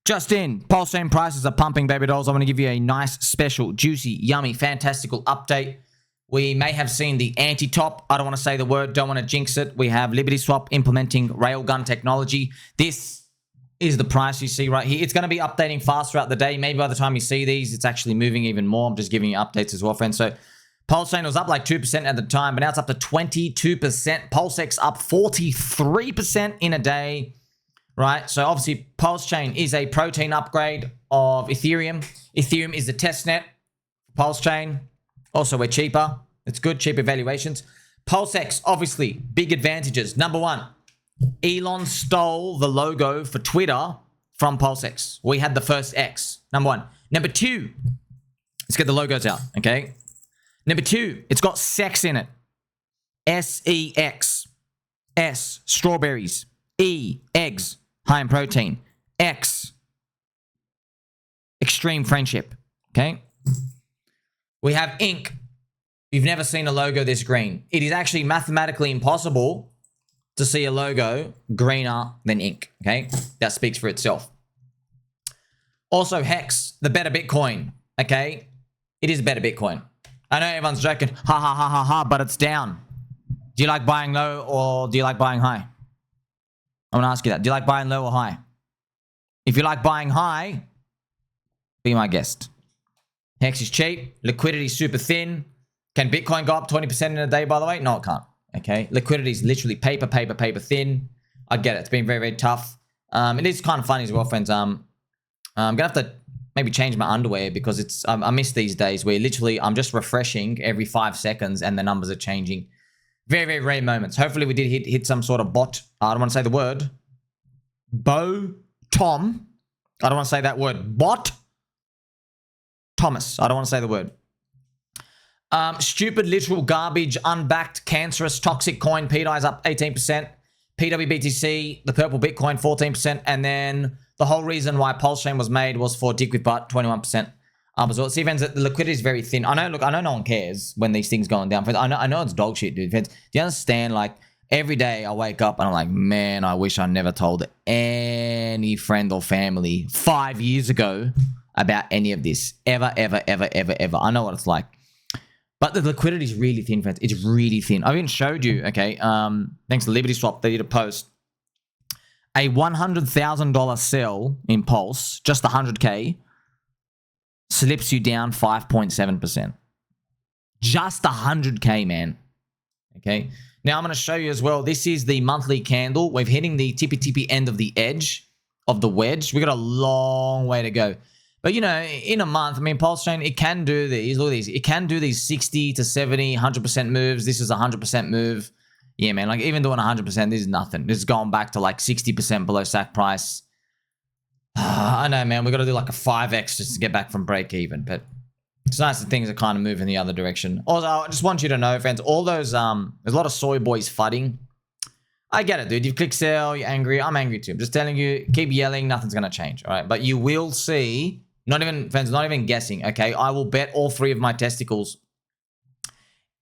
Just in, PulseChain prices are pumping, baby dolls. I want to give you a nice, special, juicy, yummy, fantastical update. We may have seen the anti-top. I don't want to say the word, don't want to jinx it. We have LibertySwap implementing RailGun technology. This is the price you see right here. It's going to be updating fast throughout the day. Maybe by the time you see these, it's actually moving even more. I'm just giving you updates as well, friends. So PulseChain was up like 2% at the time, but now it's up to 22%. PulseX up 43% in a day. Right, so obviously PulseChain is a protein upgrade of Ethereum. Ethereum is the testnet for PulseChain. Also, we're cheaper. It's good, cheaper valuations. PulseX, obviously, big advantages. Number one, Elon stole the logo for Twitter from PulseX. We had the first X. Number one. Number two, let's get the logos out, okay? Number two, it's got sex in it. S-E-X. S, strawberries. E, eggs. High in protein. X, extreme friendship. Okay. We have ink. You've never seen a logo this green. It is actually mathematically impossible to see a logo greener than ink. Okay. That speaks for itself. Also, Hex, the better Bitcoin. Okay. It is a better Bitcoin. I know everyone's joking. Ha ha ha ha ha, but it's down. Do you like buying low or do you like buying high? I'm going to ask you that. Do you like buying low or high? If you like buying high, be my guest. Hex is cheap. Liquidity is super thin. Can Bitcoin go up 20% in a day, by the way? No, it can't. Okay. Liquidity is literally paper thin. I get it. It's been very, very tough. It is kind of funny as well, friends. I'm going to have to maybe change my underwear because it's I miss these days where literally I'm just refreshing every 5 seconds and the numbers are changing. Very, very rare moments. Hopefully we did hit some sort of bot. I don't want to say the word. Tom. I don't want to say that word. Bot. Thomas. I don't want to say the word. Stupid, literal garbage, unbacked, cancerous, toxic coin. pDAI is up 18%. PWBTC, the purple Bitcoin, 14%. And then the whole reason why PulseChain was made was for Dick with Butt, 21%. As well. See, friends, the liquidity is very thin. I know, look, I know no one cares when these things going down. I know it's dog shit, dude. Friends, do you understand? Like, every day I wake up and I'm like, man, I wish I never told any friend or family 5 years ago about any of this. Ever. I know what it's like. But the liquidity is really thin, friends. It's really thin. I even showed you, okay, thanks to LibertySwap, they did a post. A $100,000 sell in Pulse, just 100K, slips you down 5.7%. Just 100K, man. Okay. Now I'm going to show you as well. This is the monthly candle. We're hitting the tippy end of the edge of the wedge. We got a long way to go. But, you know, in a month, I mean, PulseChain, it can do these. Look at these. It can do these 60 to 70, 100% moves. This is a 100% move. Yeah, man. Like, even doing 100%, this is nothing. This is going back to like 60% below sack price. I know, man. We got to do like a 5x just to get back from break even, but it's nice that things are kind of moving the other direction. Also, I just want you to know, friends, all those, there's a lot of soy boys fudding. I get it, dude. You click sell, you're angry. I'm angry too. I'm just telling you, keep yelling. Nothing's going to change, all right? But you will see, not even, friends, not even guessing, okay? I will bet all 3 of my testicles.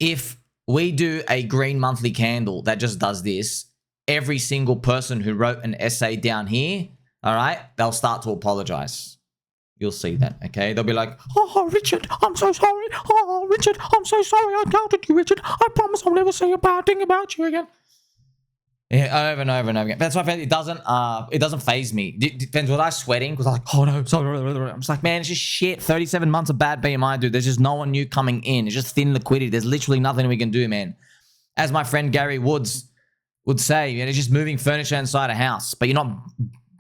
If we do a green monthly candle that just does this, every single person who wrote an essay down here, all right, they'll start to apologize. You'll see that, okay? They'll be like, oh, Richard, I'm so sorry. Oh, Richard, I'm so sorry I doubted you, Richard. I promise I'll never say a bad thing about you again. Yeah, over and over and over again. That's why it doesn't faze me. Depends, was I sweating? Because I was like, oh no, sorry. I'm just like, man, it's just shit. 37 months of bad BMI, dude. There's just no one new coming in. It's just thin liquidity. There's literally nothing we can do, man. As my friend Gary Woods would say, you know, it's just moving furniture inside a house, but you're not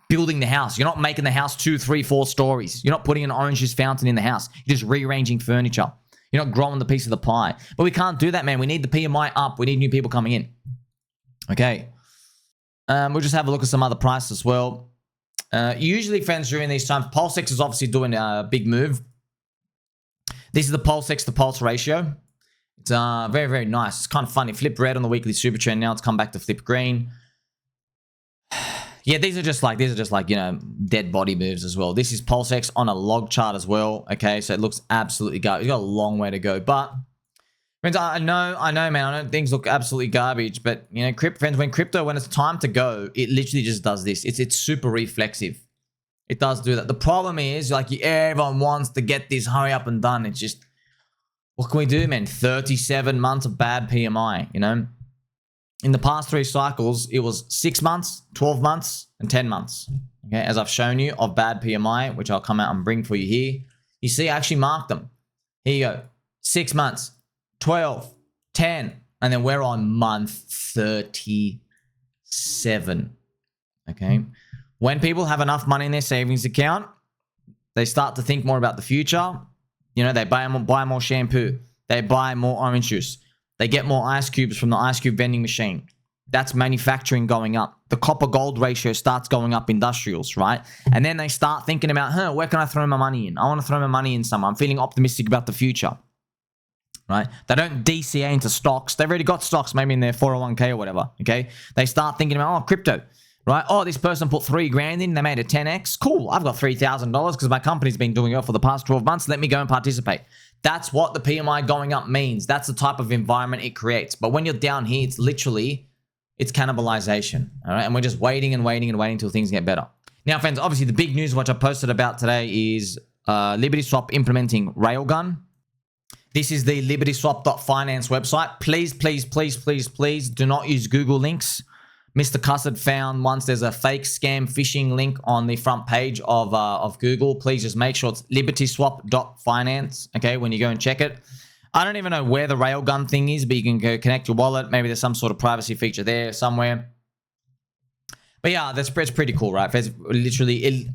building the house. You're not making the house 2, 3, 4 stories. You're not putting an orange juice fountain in the house. You're just rearranging furniture. You're not growing the piece of the pie. But we can't do that, man. We need the PMI up. We need new people coming in. Okay. We'll just have a look at some other prices as well. Usually, friends, during these times, PulseX is obviously doing a big move. This is the PulseX to Pulse ratio. It's very, very nice. It's kind of funny. Flip red on the weekly super trend. Now it's come back to flip green. Yeah, these are just like, you know, dead body moves as well. This is PulseX on a log chart as well. Okay, so it looks absolutely garbage. It's got a long way to go. But, friends, I know, man. I know things look absolutely garbage. But, you know, friends, when it's time to go, it literally just does this. It's super reflexive. It does do that. The problem is, like, everyone wants to get this hurry up and done. It's just, what can we do, man? 37 months of bad PMI, you know? In the past 3 cycles, it was 6 months, 12 months, and 10 months. Okay, as I've shown you, of bad PMI, which I'll come out and bring for you here. You see, I actually marked them. Here you go. 6 months, 12, 10, and then we're on month 37. Okay? When people have enough money in their savings account, they start to think more about the future. You know, they buy more shampoo. They buy more orange juice. They get more ice cubes from the ice cube vending machine. That's manufacturing going up. The copper gold ratio starts going up, industrials, right? And then they start thinking about, where can I throw my money in? I want to throw my money in somewhere. I'm feeling optimistic about the future, right? They don't DCA into stocks. They've already got stocks, maybe in their 401k or whatever, okay? They start thinking about, crypto, right? Oh, this person put 3 grand in. They made a 10x. Cool. I've got $3,000 because my company's been doing it for the past 12 months. Let me go and participate. That's what the PMI going up means. That's the type of environment it creates. But when you're down here, it's literally, it's cannibalization, all right? And we're just waiting and waiting and waiting until things get better. Now, friends, obviously the big news which I posted about today is LibertySwap implementing RailGun. This is the LibertySwap.finance website. Please, please, please, please, please do not use Google links. Mr. Cussard found once there's a fake scam phishing link on the front page of Google. Please just make sure it's LibertySwap.finance, okay, when you go and check it. I don't even know where the RailGun thing is, but you can go connect your wallet. Maybe there's some sort of privacy feature there somewhere. But yeah, that's pretty cool, right? It's literally,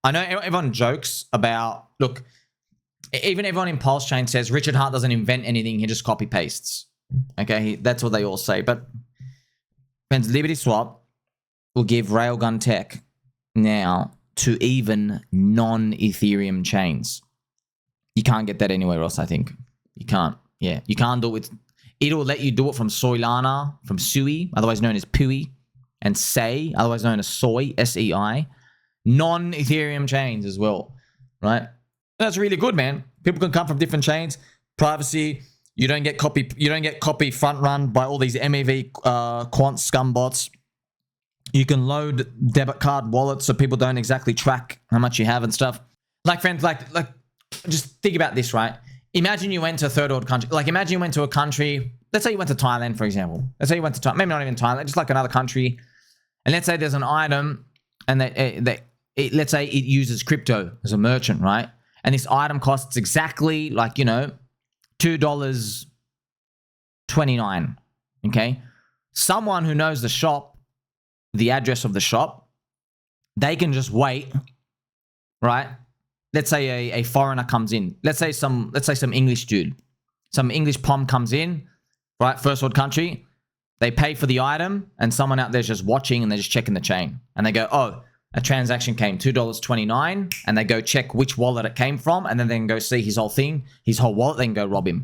I know everyone jokes about, look, even everyone in PulseChain says Richard Hart doesn't invent anything, he just copy pastes. Okay, that's what they all say. But friends, LibertySwap will give RailGun tech now to even non-Ethereum chains. You can't get that anywhere else, I think. You can't. Yeah, you can't do it with... It'll let you do it from Solana, from Sui, otherwise known as Pui, and Sei, otherwise known as Soy, S-E-I. Non-Ethereum chains as well, right? That's really good, man. People can come from different chains. Privacy. You don't get copy front run by all these MEV quant scum bots. You can load debit card wallets so people don't exactly track how much you have and stuff. Like, friends, like just think about this, right? Imagine you went to a third world country. Like, imagine you went to a country. Let's say you went to Thailand, for example. Let's say you went to maybe not even Thailand, just like another country. And let's say there's an item, and let's say it uses crypto as a merchant, right? And this item costs exactly like, you know, $2.29. Okay, someone who knows the shop, the address of the shop, they can just wait, right? Let's say a foreigner comes in. Let's say some English dude, some English pom comes in, right? First world country. They pay for the item, and someone out there's just watching, and they're just checking the chain, and they go, "Oh, a transaction came $2.29," and they go check which wallet it came from, and then they can go see his whole thing, his whole wallet. They can go rob him.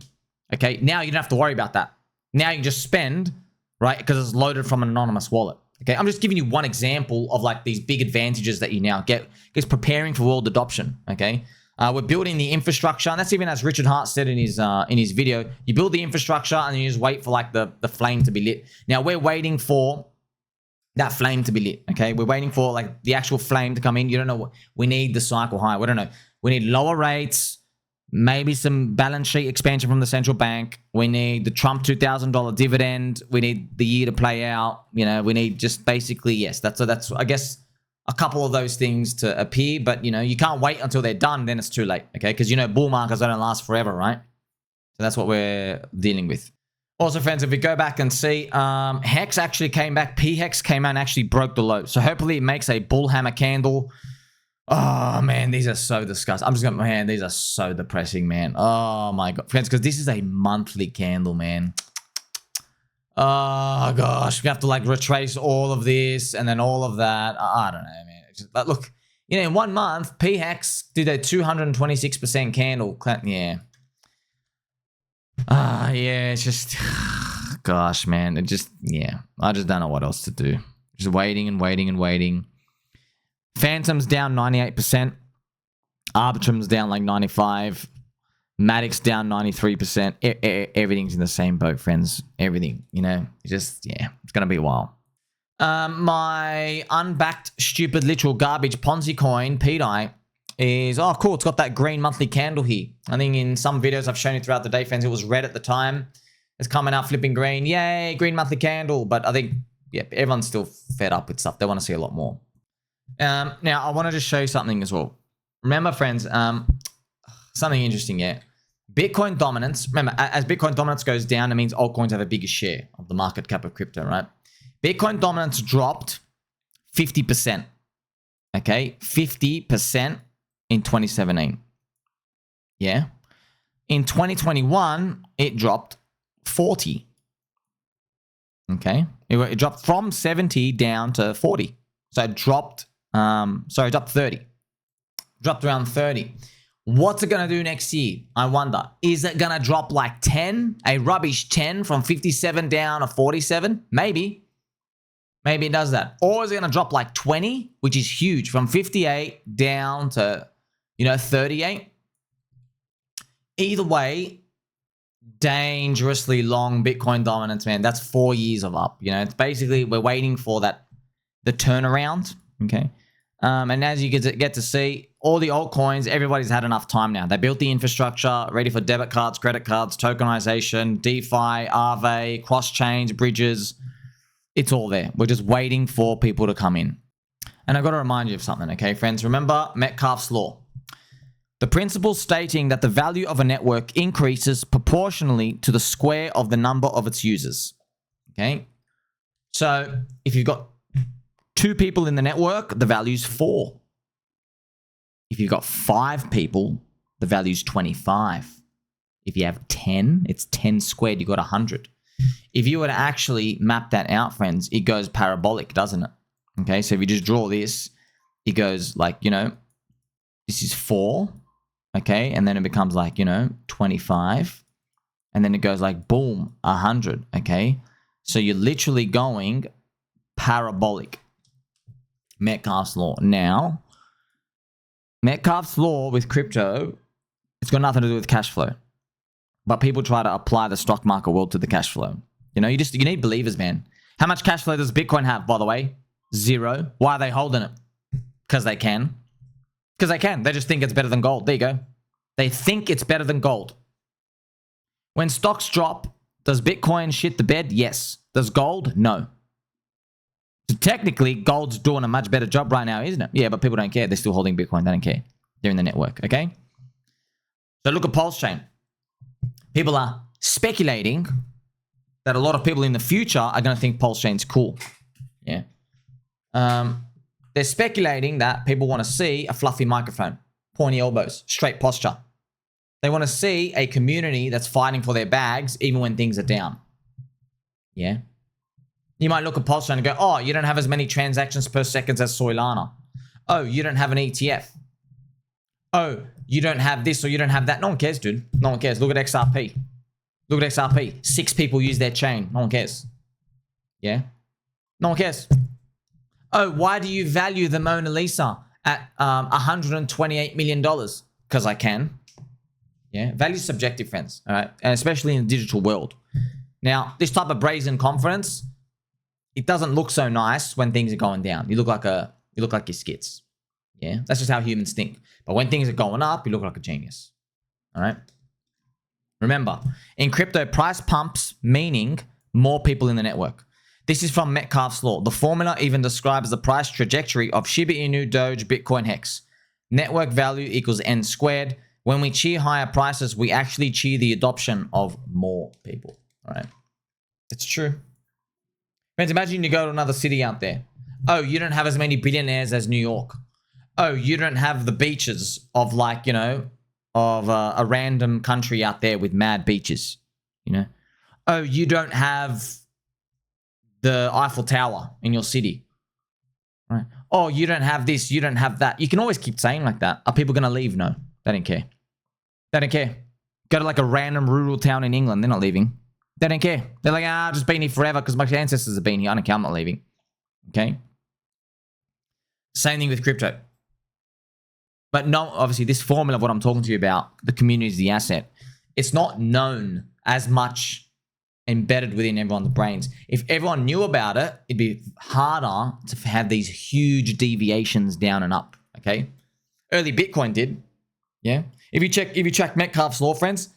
Okay, now you don't have to worry about that. Now you can just spend, right? Because it's loaded from an anonymous wallet. Okay, I'm just giving you one example of like these big advantages that you now get. It's preparing for world adoption. Okay, we're building the infrastructure, and that's even as Richard Hart said in his video. You build the infrastructure, and you just wait for like the flame to be lit. Now we're waiting for that flame to be lit. Okay, we're waiting for like the actual flame to come in. You don't know what we need. The cycle high. We don't know. We need lower rates. Maybe some balance sheet expansion from the central bank. We need the Trump $2,000 dividend. We need the year to play out. You know, we need just basically, yes, that's I guess a couple of those things to appear. But, you know, you can't wait until they're done. Then it's too late. Okay, because, you know, bull markets don't last forever, right? So that's what we're dealing with. Also, friends, if we go back and see, Hex actually came back. PHEX came out and actually broke the low. So hopefully it makes a bull hammer candle. Oh, man, these are so disgusting. I'm just going, man, these are so depressing, man. Oh, my God. Friends, because this is a monthly candle, man. Oh, gosh. We have to, like, retrace all of this and then all of that. I don't know, man. But look, you know, in 1 month, PHEX did a 226% candle. Yeah. Yeah, it's just... Gosh, man. It just... Yeah. I just don't know what else to do. Just waiting and waiting and waiting. Phantom's down 98%. Arbitrum's down like 95%. Matic's down 93%. Everything's in the same boat, friends. Everything, you know. Just, yeah, it's going to be a while. My unbacked, stupid, literal garbage Ponzi coin, pDAI, is, oh, cool. It's got that green monthly candle here. I think in some videos I've shown you throughout the day, friends, it was red at the time. It's coming out flipping green. Yay, green monthly candle. But I think, yeah, everyone's still fed up with stuff. They want to see a lot more. Now, I want to just show you something as well. Remember, friends, something interesting, yeah. Bitcoin dominance. Remember, as Bitcoin dominance goes down, it means altcoins have a bigger share of the market cap of crypto, right? Bitcoin dominance dropped 50%. Okay, 50% in 2017. Yeah. In 2021, it dropped 40. Okay. It dropped from 70 down to 40. So it dropped, it dropped 30. Dropped around 30. What's it going to do next year? I wonder. Is it going to drop like 10? A rubbish 10 from 57 down to 47? Maybe. Maybe it does that. Or is it going to drop like 20, which is huge, from 58 down to, 38? Either way, dangerously long Bitcoin dominance, man. That's 4 years of up. It's basically, we're waiting for the turnaround, okay? And as you get to see, all the altcoins, everybody's had enough time now. They built the infrastructure, ready for debit cards, credit cards, tokenization, DeFi, Aave, cross-chains, bridges. It's all there. We're just waiting for people to come in. And I've got to remind you of something, okay, friends? Remember Metcalfe's law. The principle stating that the value of a network increases proportionally to the square of the number of its users, okay? So if you've got 2 people in the network, the value's 4. If you've got 5 people, the value's 25. If you have 10, it's 10 squared. You got 100. If you were to actually map that out, friends, it goes parabolic, doesn't it? Okay, so if you just draw this, it goes like, this is 4, okay? And then it becomes like, 25. And then it goes like, boom, 100, okay? So you're literally going parabolic. Metcalfe's law. Now, Metcalfe's law with crypto, it's got nothing to do with cash flow. But people try to apply the stock market world to the cash flow. You need believers, man. How much cash flow does Bitcoin have, by the way? 0. Why are they holding it? Because they can. Because they can. They just think it's better than gold. There you go. They think it's better than gold. When stocks drop, does Bitcoin shit the bed? Yes. Does gold? No. So technically, gold's doing a much better job right now, isn't it? Yeah, but people don't care. They're still holding Bitcoin. They don't care. They're in the network, okay? So look at PulseChain. People are speculating that a lot of people in the future are going to think PulseChain's cool. Yeah. They're speculating that people want to see a fluffy microphone, pointy elbows, straight posture. They want to see a community that's fighting for their bags even when things are down. Yeah. You might look at PulseChain and go, oh, you don't have as many transactions per second as Solana. Oh, you don't have an ETF. Oh, you don't have this or you don't have that. No one cares, dude. No one cares. Look at XRP. Look at XRP. 6 people use their chain. No one cares. Yeah? No one cares. Oh, why do you value the Mona Lisa at $128 million? Because I can. Yeah? Value's subjective, friends. All right? And especially in the digital world. Now, this type of brazen confidence, it doesn't look so nice when things are going down. You look like your skits. Yeah? That's just how humans think. But when things are going up, you look like a genius. All right? Remember, in crypto, price pumps, meaning more people in the network. This is from Metcalfe's law. The formula even describes the price trajectory of Shiba Inu, Doge, Bitcoin, Hex. Network value equals N squared. When we cheer higher prices, we actually cheer the adoption of more people. All right? It's true. Friends, imagine you go to another city out there. Oh, you don't have as many billionaires as New York. Oh, you don't have the beaches of like, of a random country out there with mad beaches, Oh, you don't have the Eiffel Tower in your city, right? Oh, you don't have this, you don't have that. You can always keep saying like that. Are people going to leave? No, they don't care. They don't care. Go to like a random rural town in England. They're not leaving. They don't care. They're like, I've just been here forever because my ancestors have been here. I don't care. I'm not leaving. Okay. Same thing with crypto. But no, obviously, this formula of what I'm talking to you about, the community is the asset. It's not known as much embedded within everyone's brains. If everyone knew about it, it'd be harder to have these huge deviations down and up. Okay, early Bitcoin did. Yeah, if you check Metcalfe's law, friends,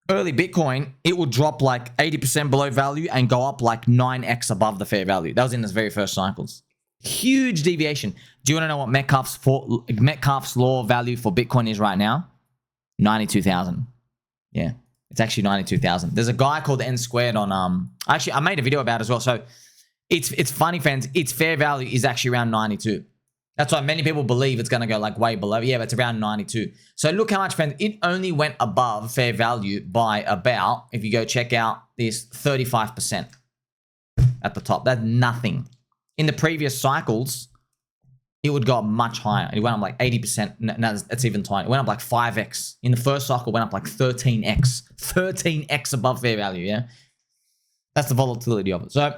early Bitcoin, it will drop like 80% below value and go up like 9x above the fair value. That was in its very first cycles. Huge deviation. Do you want to know what Metcalfe's law value for Bitcoin is right now? 92,000. Yeah. It's actually 92,000. There's a guy called N Squared on actually I made a video about it as well. So it's funny, friends. Its fair value is actually around 92. That's why many people believe it's going to go like way below. Yeah, but it's around 92. So look how much, friends. It only went above fair value by about, if you go check out this, 35% at the top. That's nothing. In the previous cycles, it would go up much higher. It went up like 80%. No, that's even tiny. It went up like 5x. In the first cycle, it went up like 13x. 13x above fair value, yeah? That's the volatility of it. So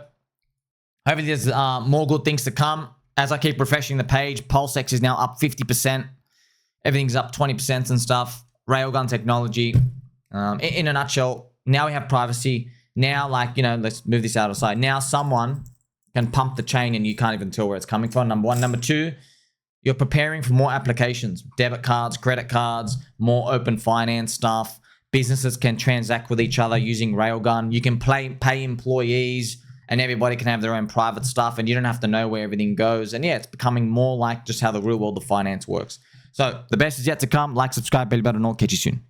hopefully there's more good things to come. As I keep refreshing the page, PulseX is now up 50%. Everything's up 20% and stuff. RailGun technology. In a nutshell, now we have privacy. Now, like, you know, let's move this out of sight. Now someone can pump the chain and you can't even tell where it's coming from. Number one. Number two, you're preparing for more applications. Debit cards, credit cards, more open finance stuff. Businesses can transact with each other using RailGun. You can pay employees and everybody can have their own private stuff and you don't have to know where everything goes. And yeah, it's becoming more like just how the real world of finance works. So the best is yet to come. Like, subscribe, bell button, all. Catch you soon.